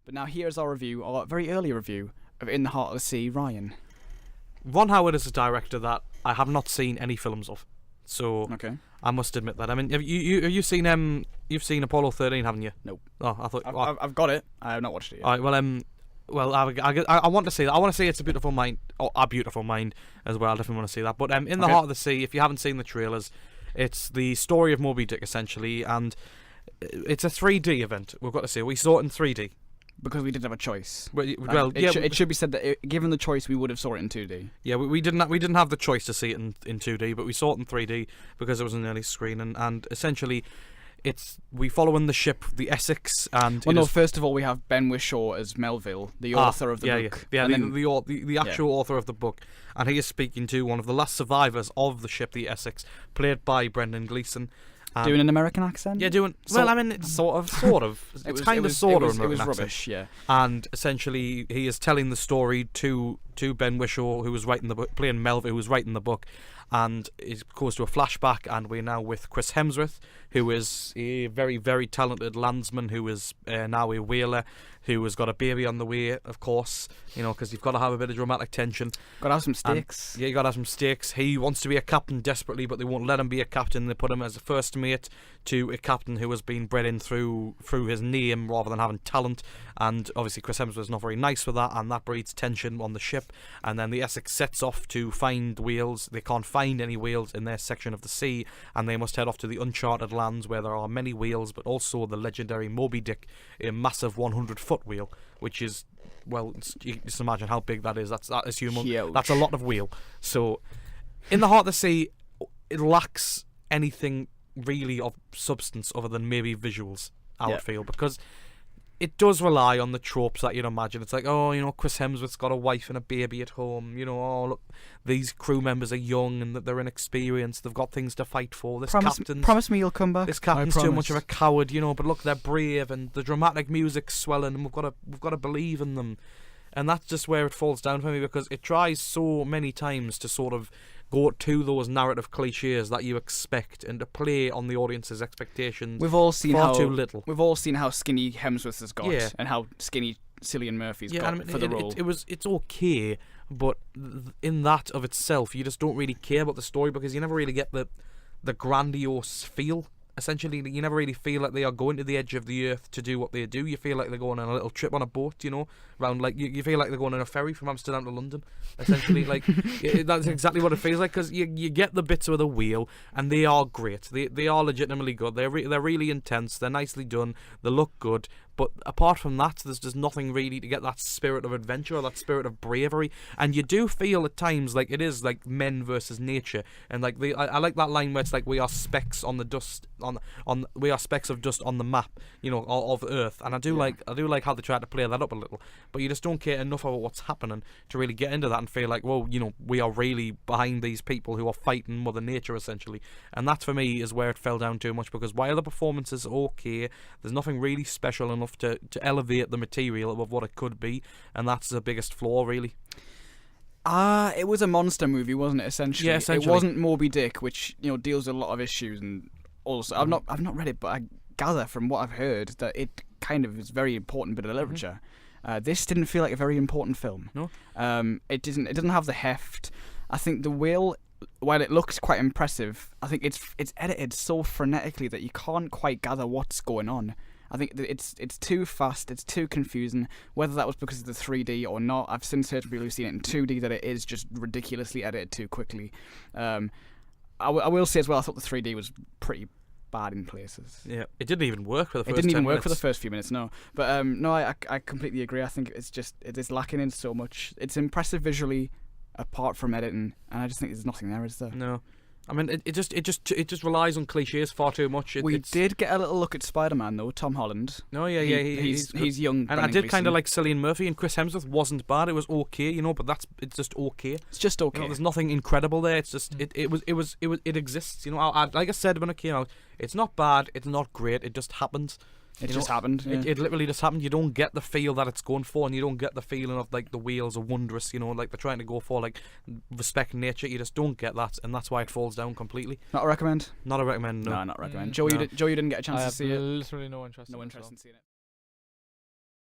But now here's our review, our very early review of In the Heart of the Sea. Ryan. Ron Howard is a director that I have not seen any films of, so Okay. I must admit that. I mean, have you seen you've seen Apollo 13, haven't you? Nope. Oh, I thought I've got it. I have not watched it yet. All right. Well, I want to see that. I want to see It's a Beautiful Mind, or A Beautiful Mind as well. I definitely want to see that. But In the Heart of the Sea, if you haven't seen the trailers, it's the story of Moby Dick essentially, and it's a 3D event. We've got to say we saw it in 3D. Because we didn't have a choice. It should be said that given the choice, we would have saw it in 2D. Yeah, we didn't have the choice to see it in 2D, but we saw it in 3D because it was an early screen, and essentially, we following the ship, the Essex, and first of all, we have Ben Whishaw as Melville, the author of the book. Yeah, the actual author of the book, and he is speaking to one of the last survivors of the ship, the Essex, played by Brendan Gleeson. Doing an American accent? Yeah, it's sort of. It's kind of sort of. It was rubbish, yeah. And essentially, he is telling the story to Ben Whishaw, who was writing the book, playing Melville, who was writing the book, and it goes to a flashback, and we're now with Chris Hemsworth, who is a very, very talented landsman, who is now a whaler, who has got a baby on the way, of course, because you've got to have a bit of dramatic tension. Got to have some stakes. Yeah, you got to have some stakes. He wants to be a captain desperately, but they won't let him be a captain. They put him as a first mate to a captain who has been bred in through his name rather than having talent. And obviously Chris Hemsworth's not very nice with that, and that breeds tension on the ship. And then the Essex sets off to find whales. They can't find any whales in their section of the sea, and they must head off to the uncharted lands where there are many whales, but also the legendary Moby Dick, a massive 100-foot whale, which is, well, you just imagine how big that is. That is human. Huge. That's a lot of whale. So, In the Heart of the Sea, it lacks anything really of substance other than maybe visuals, I would feel, because it does rely on the tropes that you'd imagine. It's like, Chris Hemsworth's got a wife and a baby at home. Look, these crew members are young and that they're inexperienced. They've got things to fight for. Promise me you'll come back. This captain's too much of a coward, but look, they're brave and the dramatic music's swelling, and we've got to believe in them. And that's just where it falls down for me, because it tries so many times to sort of go to those narrative cliches that you expect and to play on the audience's expectations. We've all seen too little. We've all seen how skinny Hemsworth has got, and how skinny Cillian Murphy's got for the role. It's okay, but in that of itself, you just don't really care about the story because you never really get the grandiose feel. Essentially, you never really feel like they are going to the edge of the earth to do what they do. You feel like they're going on a little trip on a boat, around, like, you feel like they're going on a ferry from Amsterdam to London. Essentially, like, that's exactly what it feels like, because you get the bits with the wheel, and they are great. They are legitimately good. They're really intense. They're nicely done. They look good. But apart from that, there's just nothing really to get that spirit of adventure or that spirit of bravery. And you do feel at times like it is like men versus nature. And like I like that line where it's like we are specks on the dust we are specks of dust on the map, of Earth. And I do like how they try to play that up a little. But you just don't care enough about what's happening to really get into that and feel like, well, we are really behind these people who are fighting Mother Nature essentially. And that for me is where it fell down too much, because while the performance is okay, there's nothing really special enough to elevate the material above what it could be, and that's the biggest flaw, really. It was a monster movie, wasn't it? Essentially, yeah, essentially. It wasn't Moby Dick, which deals with a lot of issues, and also I've not read it, but I gather from what I've heard that it kind of is a very important bit of literature. This didn't feel like a very important film. No, it doesn't have the heft. I think the whale, while it looks quite impressive, I think it's edited so frenetically that you can't quite gather what's going on. I think it's too fast, it's too confusing. Whether that was because of the 3D or not, I've since heard from people who've seen it in 2D that it is just ridiculously edited too quickly. I will say as well, I thought the 3D was pretty bad in places. Yeah, it didn't even work for the first 10 minutes. It didn't even work for the first few minutes, no. But no, I completely agree. I think it is lacking in so much. It's impressive visually, apart from editing, and I just think there's nothing there, is there? No. I mean, it just relies on cliches far too much. We did get a little look at Spider-Man though, Tom Holland. No, yeah, he's young. And I did kind of like Cillian Murphy, and Chris Hemsworth wasn't bad. It was okay, but it's just okay. It's just okay. There's nothing incredible there. It's just it exists. Like I said when it came out, it's not bad. It's not great. It just happened. It just happened. Yeah. It literally just happened. You don't get the feel that it's going for, and you don't get the feeling of like the whales are wondrous. Like they're trying to go for like respect nature. You just don't get that, and that's why it falls down completely. Not a recommend. Not a recommend. No, not recommend. Joe, you didn't get a chance to see it. Literally no interest. No interest in seeing it.